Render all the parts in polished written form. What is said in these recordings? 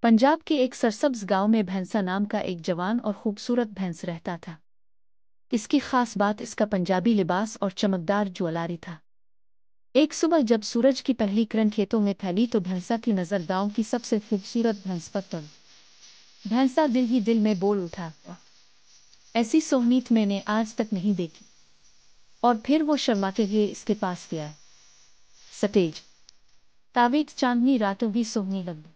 पंजाब के एक सरसब्ज गांव में भैंसा नाम का एक जवान और खूबसूरत भैंस रहता था। इसकी खास बात इसका पंजाबी लिबास और चमकदार ज्वेलरी था। एक सुबह जब सूरज की पहली किरण खेतों में फैली तो भैंसा की नजर गांव की सबसे खूबसूरत भैंस पर पड़ी। भैंसा दिल ही दिल में बोल उठा, ऐसी सोहनीत मैंने आज तक नहीं देखी। और फिर वो शर्माते हुए इसके पास गया। सतेज तावीज चांदनी रातों भी सोहनी लगी।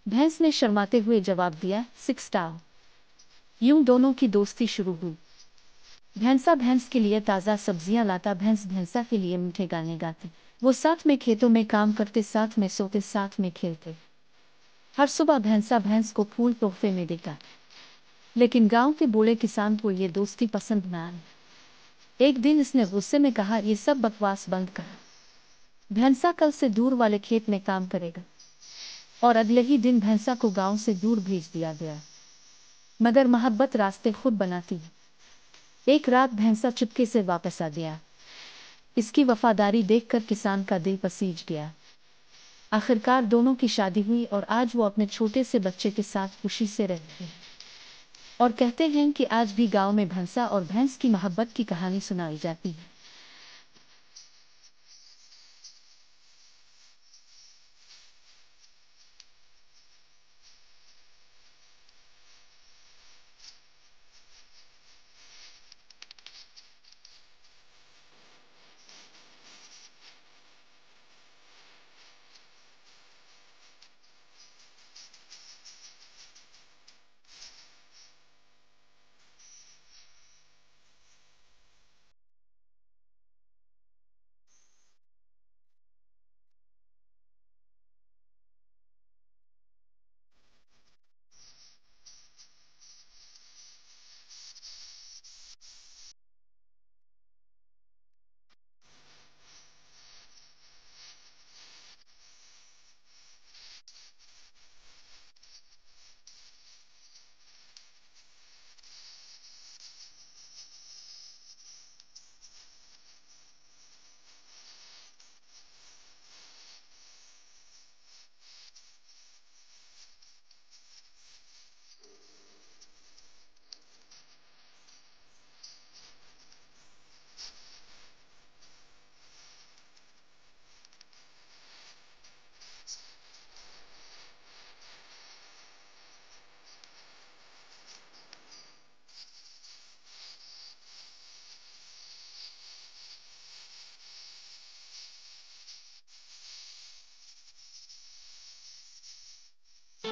भैंस ने शर्माते हुए जवाब दिया, 6 स्टार। यूं दोनों की दोस्ती शुरू हुई। भैंसा भैंस के लिए ताज़ा सब्जियां लाता, भैंस भैंसा के लिए मीठे गाने गाती। वो साथ में खेतों में काम करते, साथ में सोते, साथ में खेलते। हर सुबह भैंसा भैंस को फूल तोहफे में देता। लेकिन गांव के बूढ़े किसान को ये दोस्ती पसंद न आई। एक दिन इसने गुस्से में कहा, ये सब बकवास बंद कर। भैंसा कल से दूर वाले खेत में काम करेगा। और अगले ही दिन भैंसा को गांव से दूर भेज दिया गया। मगर मोहब्बत रास्ते खुद बनाती है। एक रात भैंसा चुपके से वापस आ गया। इसकी वफादारी देखकर किसान का दिल पसीज गया। आखिरकार दोनों की शादी हुई और आज वो अपने छोटे से बच्चे के साथ खुशी से रहते हैं। और कहते हैं कि आज भी गांव में भैंसा और भैंस की मोहब्बत की कहानी सुनाई जाती है।